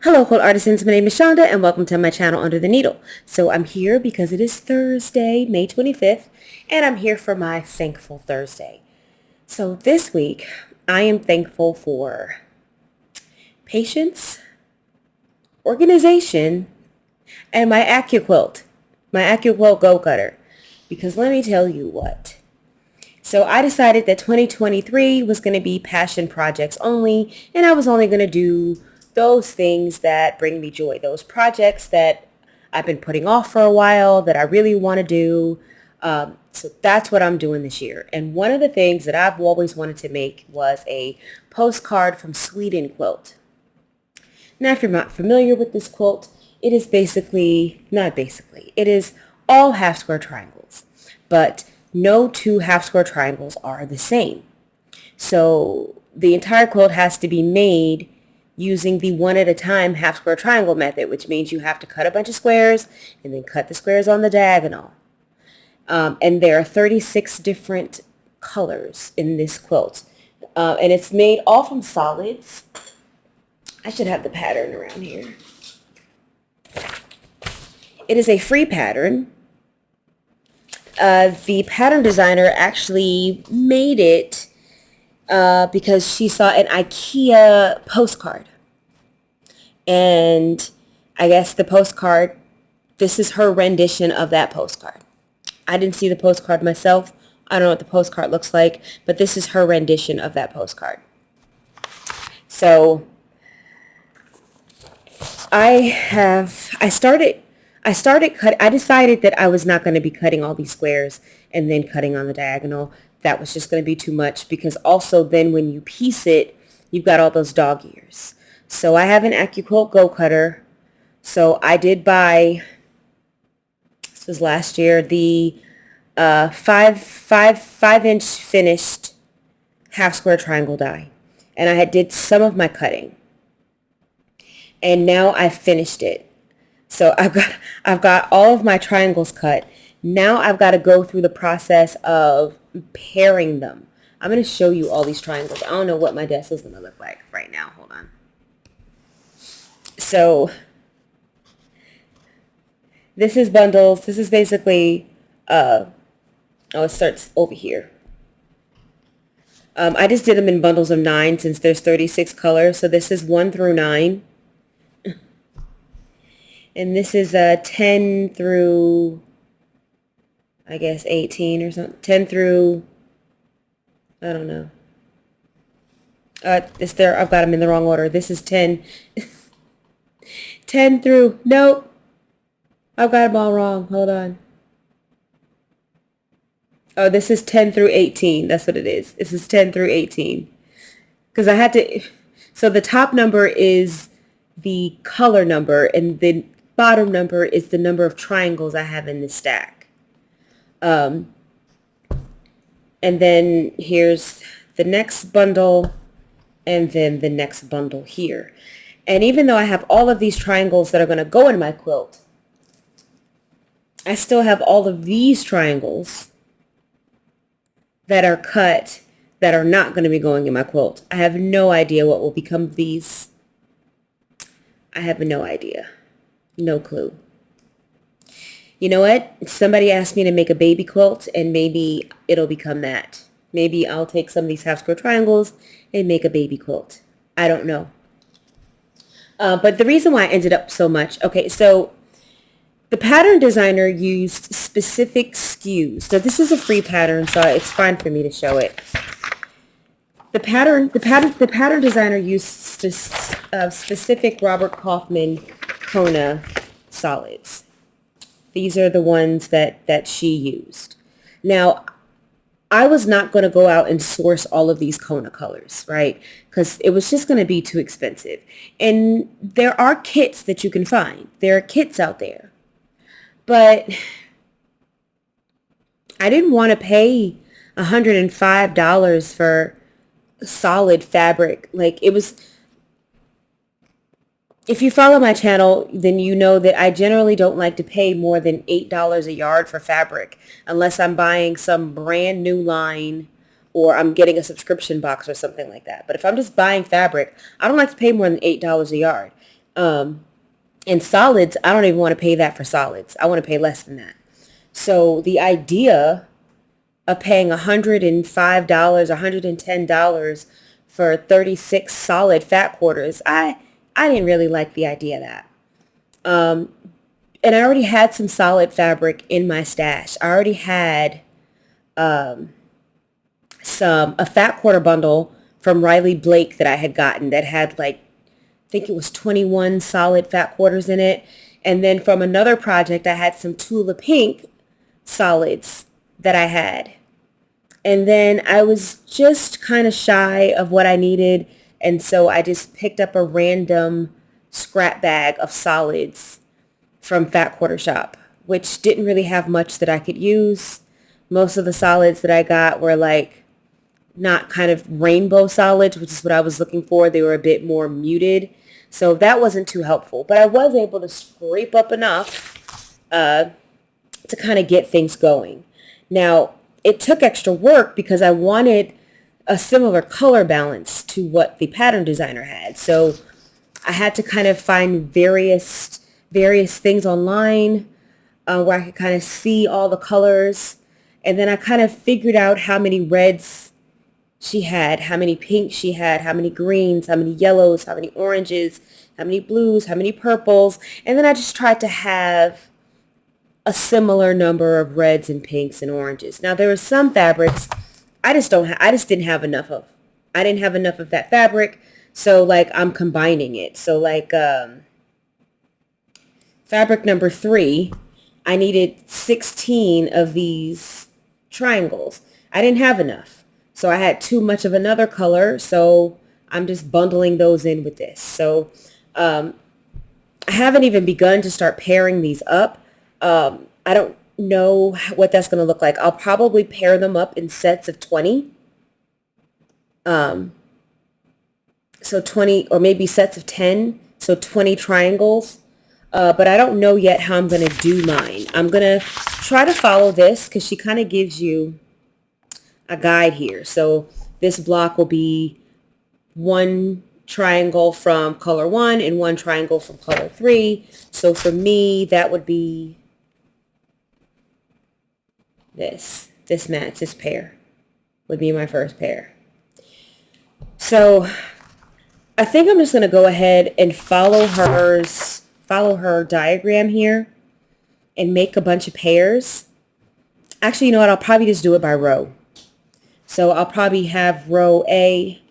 Hello, quilt artisans. My name is Shonda, and welcome to my channel Under the Needle. So I'm here because it is Thursday, May 25th, and I'm here for my Thankful Thursday. So this week, I am thankful for patience, organization, and my AccuQuilt Go Cutter. Because let me tell you what. So I decided that 2023 was going to be passion projects only, and I was only going to do those things that bring me joy, those projects that I've been putting off for a while that I really want to do. So that's what I'm doing this year. And one of the things that I've always wanted to make was a postcard from Sweden quilt. Now, if you're not familiar with this quilt, it is it is all half square triangles, but no two half square triangles are the same. So the entire quilt has to be made using the one at a time half square triangle method, which means you have to cut a bunch of squares and then cut the squares on the diagonal. And there are 36 different colors in this quilt. And it's made all from solids. I should have the pattern around here. It is a free pattern. The pattern designer actually made it because she saw an IKEA postcard. And I guess this is her rendition of that postcard. I didn't see the postcard myself. I don't know what the postcard looks like, but this is her rendition of that postcard. So I decided that I was not going to be cutting all these squares and then cutting on the diagonal. That was just going to be too much because also then when you piece it, you've got all those dog ears. So I have an AccuQuilt Go Cutter. So I did buy, this was last year, the 5-inch finished half square triangle die. And I did some of my cutting. And now I've finished it. So I've got all of my triangles cut. Now I've got to go through the process of pairing them. I'm going to show you all these triangles. I don't know what my desk is going to look like right now. Hold on. So this is bundles. This is basically, it starts over here. I just did them in bundles of 9 since there's 36 colors. So this is 1 through 9. And this is 10 through, I guess, 18 or something. 10 through, I don't know. I've got them in the wrong order. This is 10. 10 through, nope. I've got them all wrong. Hold on. Oh, this is 10 through 18. That's what it is. This is 10 through 18. Because I had to, so the top number is the color number and the bottom number is the number of triangles I have in the stack. And then here's the next bundle and then the next bundle here. And even though I have all of these triangles that are going to go in my quilt, I still have all of these triangles that are cut that are not going to be going in my quilt. I have no idea what will become of these. I have no idea. No clue. You know what? Somebody asked me to make a baby quilt and maybe it'll become that. Maybe I'll take some of these half square triangles and make a baby quilt. I don't know. But the reason why I ended up so much, okay, so the pattern designer used specific SKUs. So this is a free pattern, so it's fine for me to show it. The pattern designer used specific Robert Kaufman Kona solids. These are the ones that she used. Now, I was not going to go out and source all of these Kona colors, right? Because it was just going to be too expensive. And there are kits that you can find. There are kits out there. But I didn't want to pay $105 for solid fabric. Like it was, if you follow my channel, then you know that I generally don't like to pay more than $8 a yard for fabric unless I'm buying some brand new line or I'm getting a subscription box or something like that. But if I'm just buying fabric, I don't like to pay more than $8 a yard. In solids, I don't even want to pay that for solids. I want to pay less than that. So the idea of paying $105, $110 for 36 solid fat quarters, I didn't really like the idea of that. And I already had some solid fabric in my stash. I already had a fat quarter bundle from Riley Blake that I had gotten that had like, I think it was 21 solid fat quarters in it. And then from another project, I had some Tula Pink solids that I had. And then I was just kind of shy of what I needed. And so I just picked up a random scrap bag of solids from Fat Quarter Shop, which didn't really have much that I could use. Most of the solids that I got were like not kind of rainbow solids, which is what I was looking for. They were a bit more muted. So that wasn't too helpful. But I was able to scrape up enough to kind of get things going. Now, it took extra work because I wanted a similar color balance to what the pattern designer had. So I had to kind of find various things online where I could kind of see all the colors. And then I kind of figured out how many reds she had, how many pinks she had, how many greens, how many yellows, how many oranges, how many blues, how many purples. And then I just tried to have a similar number of reds and pinks and oranges. Now there were some fabrics I just didn't have enough of. I didn't have enough of that fabric. So like I'm combining it. So like fabric number 3, I needed 16 of these triangles. I didn't have enough. So I had too much of another color. So I'm just bundling those in with this. So I haven't even begun to start pairing these up. I don't know what that's going to look like. I'll probably pair them up in sets of 20. So 20 or maybe sets of 10. So 20 triangles. But I don't know yet how I'm going to do mine. I'm going to try to follow this because she kind of gives you a guide here. So this block will be one triangle from color 1 and one triangle from color 3. So for me, that would be this match, this pair would be my first pair. So I think I'm just going to go ahead and follow her diagram here and make a bunch of pairs. Actually, you know what? I'll probably just do it by row. So I'll probably have row A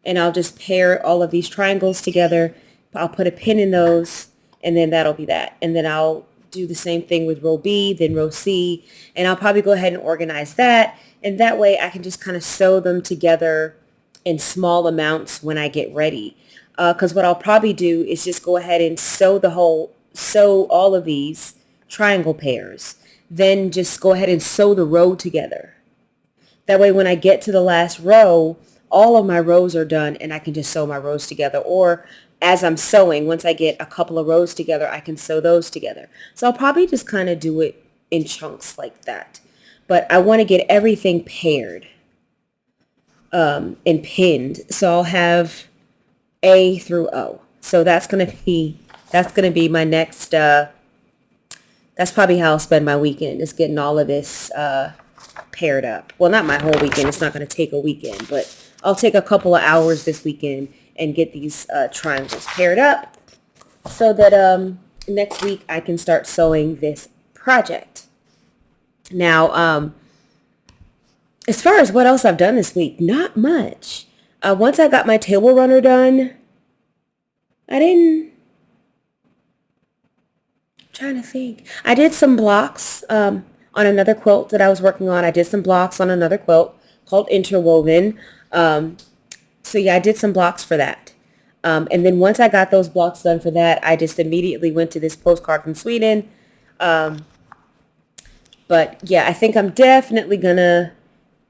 and I'll just pair all of these triangles together. I'll put a pin in those and then that'll be that. And then I'll do the same thing with row B, then row C, and I'll probably go ahead and organize that. And that way I can just kind of sew them together in small amounts when I get ready. Because what I'll probably do is just go ahead and sew all of these triangle pairs. Then just go ahead and sew the row together. That way when I get to the last row, all of my rows are done and I can just sew my rows together. Or as I'm sewing, once I get a couple of rows together, I can sew those together. So I'll probably just kind of do it in chunks like that. But I want to get everything paired and pinned. So I'll have A through O. So that's going to be my next, that's probably how I'll spend my weekend, is getting all of this paired up. Well, not my whole weekend. It's not going to take a weekend, but I'll take a couple of hours this weekend and get these triangles paired up so that next week I can start sewing this project. Now, as far as what else I've done this week, not much. Once I got my table runner done, I'm trying to think. I did some blocks on another quilt that I was working on. I did some blocks on another quilt called Interwoven. So yeah, I did some blocks for that. And then once I got those blocks done for that, I just immediately went to this postcard from Sweden. But yeah, I think I'm definitely gonna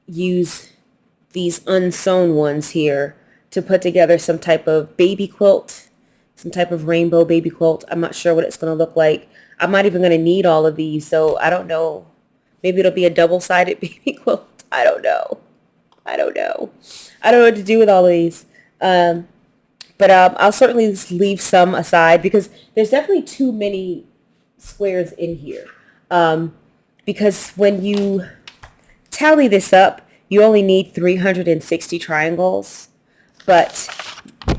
use these unsewn ones here to put together some type of baby quilt, some type of rainbow baby quilt. I'm not sure what it's gonna look like. I'm not even gonna need all of these, so I don't know. Maybe it'll be a double-sided baby quilt. I don't know. I don't know what to do with all of these. But I'll certainly leave some aside because there's definitely too many squares in here. Because when you tally this up, you only need 360 triangles. But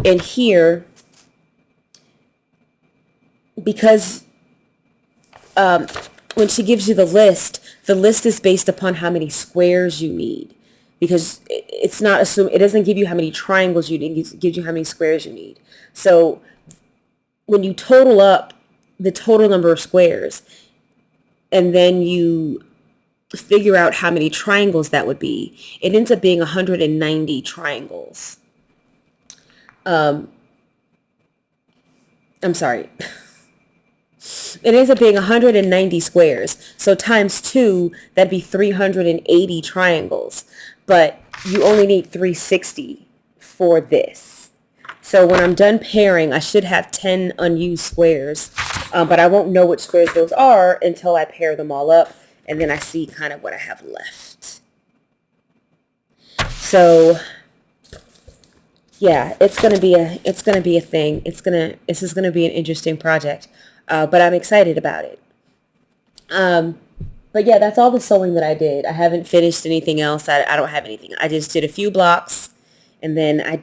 in here, because when she gives you the list is based upon how many squares you need. Because it's not it doesn't give you how many triangles you need, it gives you how many squares you need. So when you total up the total number of squares and then you figure out how many triangles that would be, it ends up being 190 triangles. I'm sorry. It ends up being 190 squares. So times 2, that'd be 380 triangles. But you only need 360 for this. So when I'm done pairing, I should have 10 unused squares. But I won't know which squares those are until I pair them all up. And then I see kind of what I have left. So yeah, it's gonna be a thing. This is gonna be an interesting project. But I'm excited about it. But yeah, that's all the sewing that I did. I haven't finished anything else. I don't have anything. I just did a few blocks, and then I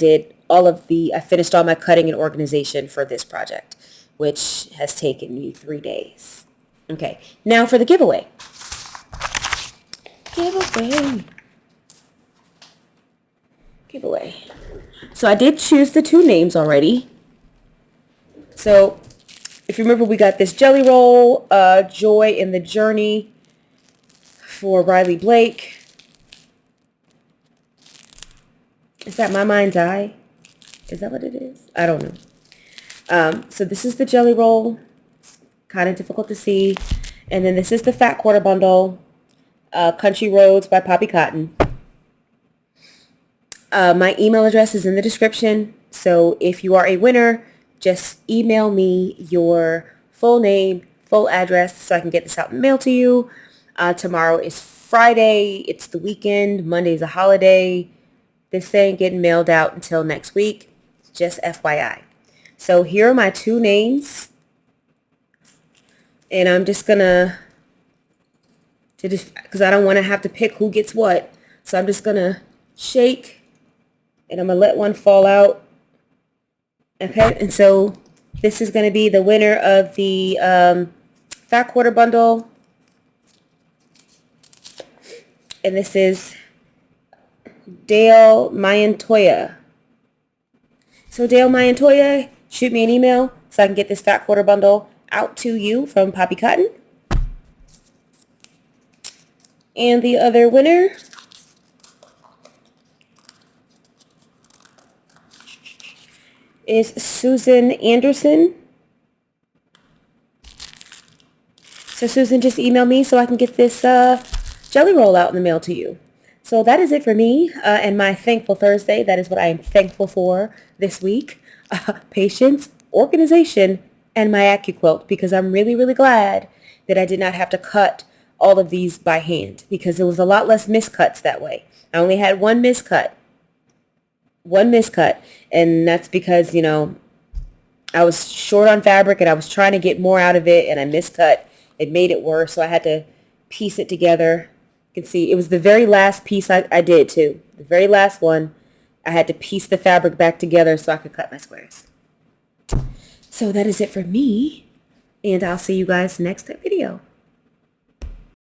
finished all my cutting and organization for this project, which has taken me 3 days. Okay, now for the giveaway. Giveaway. So I did choose the 2 names already. So if you remember, we got this jelly roll, Joy in the Journey for Riley Blake. Is that My Mind's Eye? Is that what it is? I don't know. So this is the jelly roll. Kind of difficult to see. And then this is the Fat Quarter Bundle, Country Roads by Poppy Cotton. My email address is in the description. So if you are a winner, just email me your full name, full address, so I can get this out in the mail to you. Tomorrow is Friday. It's the weekend. Monday's a holiday. This ain't getting mailed out until next week. Just FYI. So here are my 2 names. And I'm just gonna, because I don't want to have to pick who gets what. So I'm just gonna shake, and I'm gonna let one fall out. Okay, and so this is going to be the winner of the Fat Quarter Bundle. And this is Dale Mayantoya. So Dale Mayantoya, shoot me an email so I can get this Fat Quarter Bundle out to you from Poppy Cotton. And the other winner is Susan Anderson. So Susan, just email me so I can get this jelly roll out in the mail to you. So that is it for me and my Thankful Thursday. That is what I am thankful for this week. Patience, organization, and my AccuQuilt, because I'm really, really glad that I did not have to cut all of these by hand, because there was a lot less miscuts that way. I only had one miscut, and that's because, I was short on fabric and I was trying to get more out of it, and I miscut. It made it worse, so I had to piece it together. You can see it was the very last piece I did too. The very last one, I had to piece the fabric back together so I could cut my squares. So that is it for me, and I'll see you guys next video.